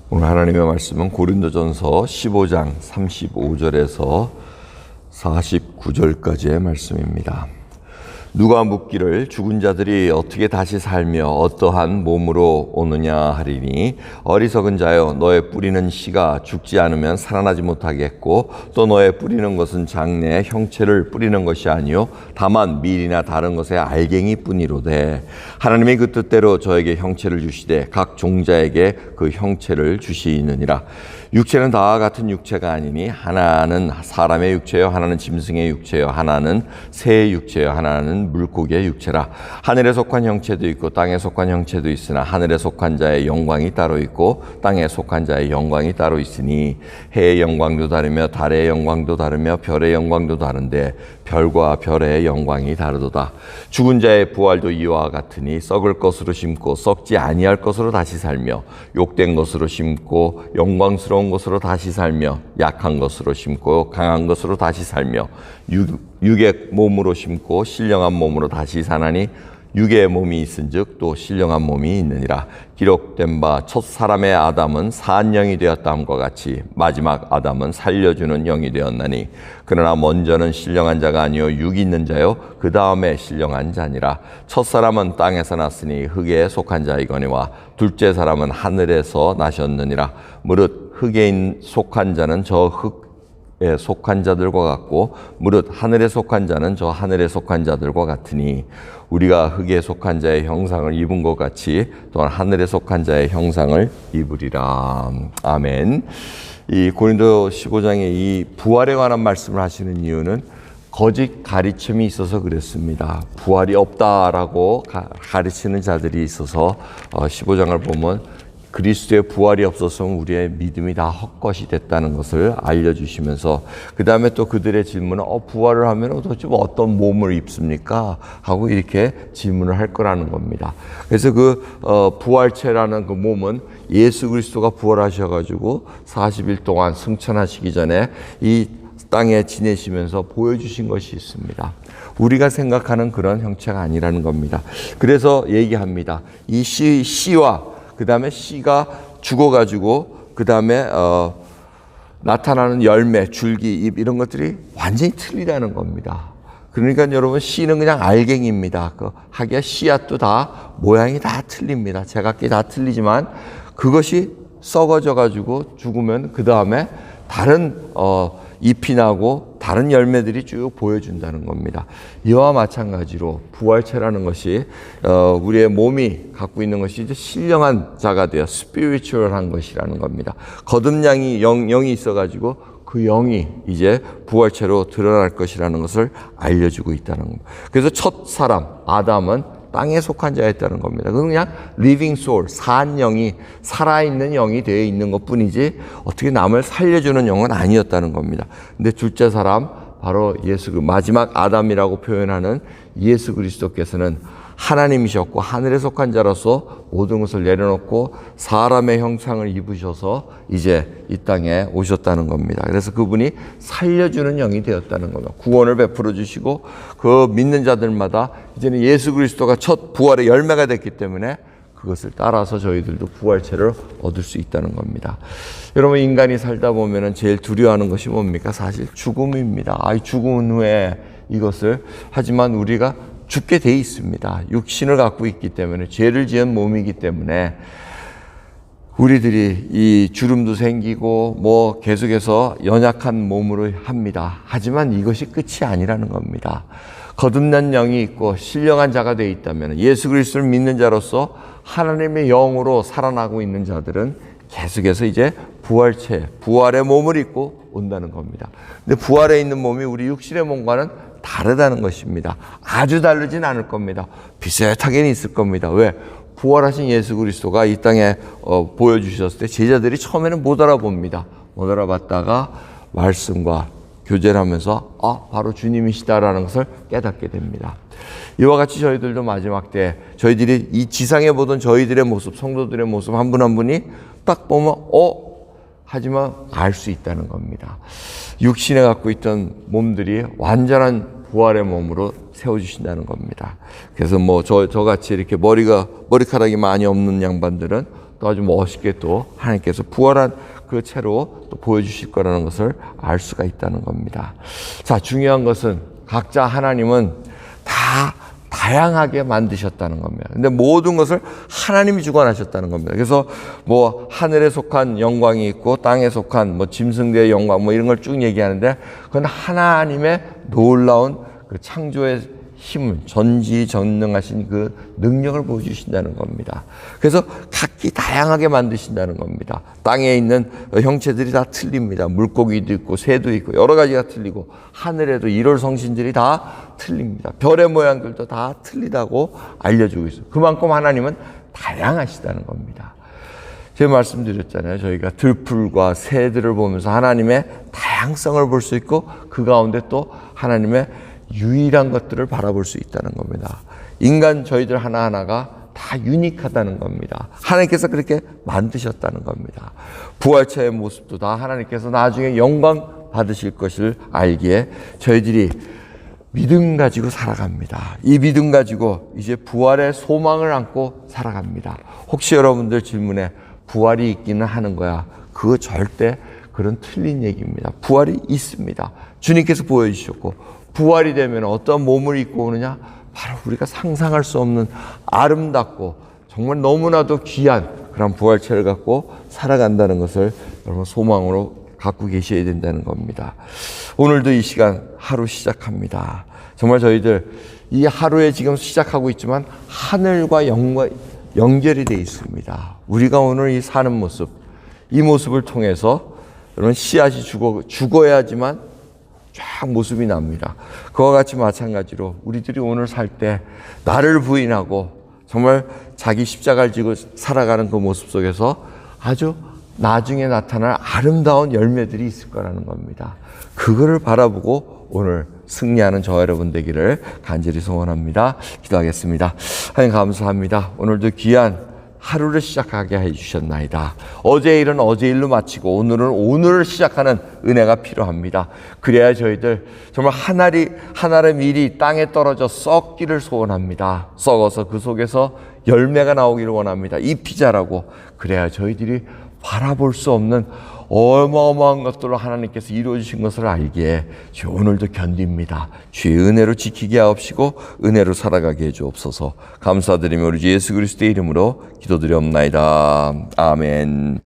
오늘 하나님의 말씀은 고린도전서 15장 35절에서 49절까지의 말씀입니다. 누가 묻기를 죽은 자들이 어떻게 다시 살며 어떠한 몸으로 오느냐 하리니, 어리석은 자여, 너의 뿌리는 씨가 죽지 않으면 살아나지 못하겠고, 또 너의 뿌리는 것은 장래의 형체를 뿌리는 것이 아니요 다만 밀이나 다른 것의 알갱이 뿐이로되, 하나님이 그 뜻대로 저에게 형체를 주시되 각 종자에게 그 형체를 주시느니라. 육체는 다와 같은 육체가 아니니, 하나는 사람의 육체요, 하나는 짐승의 육체요, 하나는 새의 육체요, 하나는 물고기의 육체라. 하늘에 속한 형체도 있고 땅에 속한 형체도 있으나, 하늘에 속한 자의 영광이 따로 있고 땅에 속한 자의 영광이 따로 있으니, 해의 영광도 다르며 달의 영광도 다르며 별의 영광도 다른데 별과 별의 영광이 다르도다. 죽은 자의 부활도 이와 같으니, 썩을 것으로 심고 썩지 아니할 것으로 다시 살며, 욕된 것으로 심고 영광스러운 것으로 다시 살며, 약한 것으로 심고 강한 것으로 다시 살며, 육의 몸으로 심고 신령한 몸으로 다시 사나니, 육의 몸이 있은즉 또 신령한 몸이 있느니라. 기록된 바 첫 사람의 아담은 산 영이 되었다 함과 같이 마지막 아담은 살려주는 영이 되었나니, 그러나 먼저는 신령한 자가 아니요 육이 있는 자요 그 다음에 신령한 자니라. 첫 사람은 땅에서 났으니 흙에 속한 자이거니와 둘째 사람은 하늘에서 나셨느니라. 무릇 흙에 속한 자는 저 흙에 속한 자들과 같고, 무릇 하늘에 속한 자는 저 하늘에 속한 자들과 같으니, 우리가 흙에 속한 자의 형상을 입은 것 같이 또한 하늘에 속한 자의 형상을 입으리라. 아멘. 이 고린도 15장에 이 부활에 관한 말씀을 하시는 이유는 거짓 가르침이 있어서 그랬습니다. 부활이 없다라고 가르치는 자들이 있어서 15장을 보면 그리스도의 부활이 없었으면 우리의 믿음이 다 헛것이 됐다는 것을 알려주시면서, 그 다음에 또 그들의 질문은 부활을 하면 도대체 어떤 몸을 입습니까? 하고 이렇게 질문을 할 거라는 겁니다. 그래서 그 부활체라는 그 몸은 예수 그리스도가 부활하셔가지고 40일 동안 승천하시기 전에 이 땅에 지내시면서 보여주신 것이 있습니다. 우리가 생각하는 그런 형체가 아니라는 겁니다. 그래서 얘기합니다. 이 씨와 그 다음에 씨가 죽어가지고 그 다음에 나타나는 열매, 줄기, 잎 이런 것들이 완전히 틀리다는 겁니다. 그러니까 여러분, 씨는 그냥 알갱이입니다. 하기야 씨앗도 다 모양이 다 틀립니다. 제각기 다 틀리지만 그것이 썩어져가지고 죽으면 그 다음에 다른 잎이 나고 다른 열매들이 쭉 보여준다는 겁니다. 이와 마찬가지로 부활체라는 것이 우리의 몸이 갖고 있는 것이 이제 신령한 자가 되어 스피리추얼한 것이라는 겁니다. 거듭량이 영이 있어가지고 그 영이 이제 부활체로 드러날 것이라는 것을 알려주고 있다는 겁니다. 그래서 첫 사람 아담은 땅에 속한 자였다는 겁니다. 그건 그냥 living soul, 산 영이, 살아있는 영이 되어 있는 것 뿐이지 어떻게 남을 살려주는 영은 아니었다는 겁니다. 근데 둘째 사람, 바로 마지막 아담이라고 표현하는 예수 그리스도께서는 하나님이셨고 하늘에 속한 자로서 모든 것을 내려놓고 사람의 형상을 입으셔서 이제 이 땅에 오셨다는 겁니다. 그래서 그분이 살려주는 영이 되었다는 겁니다. 구원을 베풀어 주시고 그 믿는 자들마다 이제는 예수 그리스도가 첫 부활의 열매가 됐기 때문에 그것을 따라서 저희들도 부활체를 얻을 수 있다는 겁니다. 여러분, 인간이 살다 보면은 제일 두려워하는 것이 뭡니까? 사실 죽음입니다. 죽은 후에 이것을, 하지만 우리가 죽게 돼 있습니다. 육신을 갖고 있기 때문에, 죄를 지은 몸이기 때문에 우리들이 이 주름도 생기고 계속해서 연약한 몸으로 합니다. 하지만 이것이 끝이 아니라는 겁니다. 거듭난 영이 있고 신령한 자가 되어 있다면, 예수 그리스도를 믿는 자로서 하나님의 영으로 살아나고 있는 자들은 계속해서 이제 부활체, 부활의 몸을 입고 온다는 겁니다. 근데 부활에 있는 몸이 우리 육신의 몸과는 다르다는 것입니다. 아주 다르진 않을 겁니다. 비슷하게는 있을 겁니다. 왜? 부활하신 예수 그리스도가 이 땅에 보여주셨을 때 제자들이 처음에는 못 알아봅니다. 못 알아봤다가 말씀과 교제를 하면서 바로 주님이시다라는 것을 깨닫게 됩니다. 이와 같이 저희들도 마지막 때 저희들이 이 지상에 보던 저희들의 모습, 성도들의 모습 한 분 한 분이 딱 보면 하지만 알 수 있다는 겁니다. 육신에 갖고 있던 몸들이 완전한 부활의 몸으로 세워주신다는 겁니다. 그래서 저같이 이렇게 머리카락이 많이 없는 양반들은 또 아주 멋있게 또 하나님께서 부활한 그 채로 또 보여주실 거라는 것을 알 수가 있다는 겁니다. 자, 중요한 것은 각자 하나님은 다 다양하게 만드셨다는 겁니다. 근데 모든 것을 하나님이 주관하셨다는 겁니다. 그래서 뭐 하늘에 속한 영광이 있고 땅에 속한 뭐 짐승들의 영광 뭐 이런 걸 쭉 얘기하는데 그건 하나님의 놀라운 그 창조의 힘을 전지전능하신 그 능력을 보여주신다는 겁니다. 그래서 각기 다양하게 만드신다는 겁니다. 땅에 있는 형체들이 다 틀립니다. 물고기도 있고 새도 있고 여러 가지가 틀리고 하늘에도 일월 성신들이 다 틀립니다. 별의 모양들도 다 틀리다고 알려주고 있어요. 그만큼 하나님은 다양하시다는 겁니다. 제가 말씀드렸잖아요. 저희가 들풀과 새들을 보면서 하나님의 다양성을 볼 수 있고 그 가운데 또 하나님의 유일한 것들을 바라볼 수 있다는 겁니다. 인간 저희들 하나하나가 다 유니크하다는 겁니다. 하나님께서 그렇게 만드셨다는 겁니다. 부활체의 모습도 다 하나님께서 나중에 영광 받으실 것을 알기에 저희들이 믿음 가지고 살아갑니다. 이 믿음 가지고 이제 부활의 소망을 안고 살아갑니다. 혹시 여러분들 질문에 부활이 있기는 하는 거야? 그거 절대 그런 틀린 얘기입니다. 부활이 있습니다. 주님께서 보여주셨고 부활이 되면 어떤 몸을 입고 오느냐? 바로 우리가 상상할 수 없는 아름답고 정말 너무나도 귀한 그런 부활체를 갖고 살아간다는 것을 여러분 소망으로 갖고 계셔야 된다는 겁니다. 오늘도 이 시간 하루 시작합니다. 정말 저희들 이 하루에 지금 시작하고 있지만 하늘과 영과 연결이 되어 있습니다. 우리가 오늘 이 사는 모습, 이 모습을 통해서 여러분 씨앗이 죽어야지만 쫙 모습이 납니다. 그와 같이 마찬가지로 우리들이 오늘 살 때 나를 부인하고 정말 자기 십자가를 지고 살아가는 그 모습 속에서 아주 나중에 나타날 아름다운 열매들이 있을 거라는 겁니다. 그거를 바라보고 오늘 승리하는 저와 여러분 되기를 간절히 소원합니다. 기도하겠습니다. 하나님 감사합니다. 오늘도 귀한 하루를 시작하게 해주셨나이다. 어제 일은 어제 일로 마치고 오늘은 오늘을 시작하는 은혜가 필요합니다. 그래야 저희들 정말 하나의 밀이 땅에 떨어져 썩기를 소원합니다. 썩어서 그 속에서 열매가 나오기를 원합니다. 잎이 자라고 그래야 저희들이 바라볼 수 없는 어마어마한 것들로 하나님께서 이루어주신 것을 알기에 주 오늘도 견딥니다. 주의 은혜로 지키게 하옵시고 은혜로 살아가게 해주옵소서. 감사드리며 우리 주 예수 그리스도의 이름으로 기도드리옵나이다. 아멘.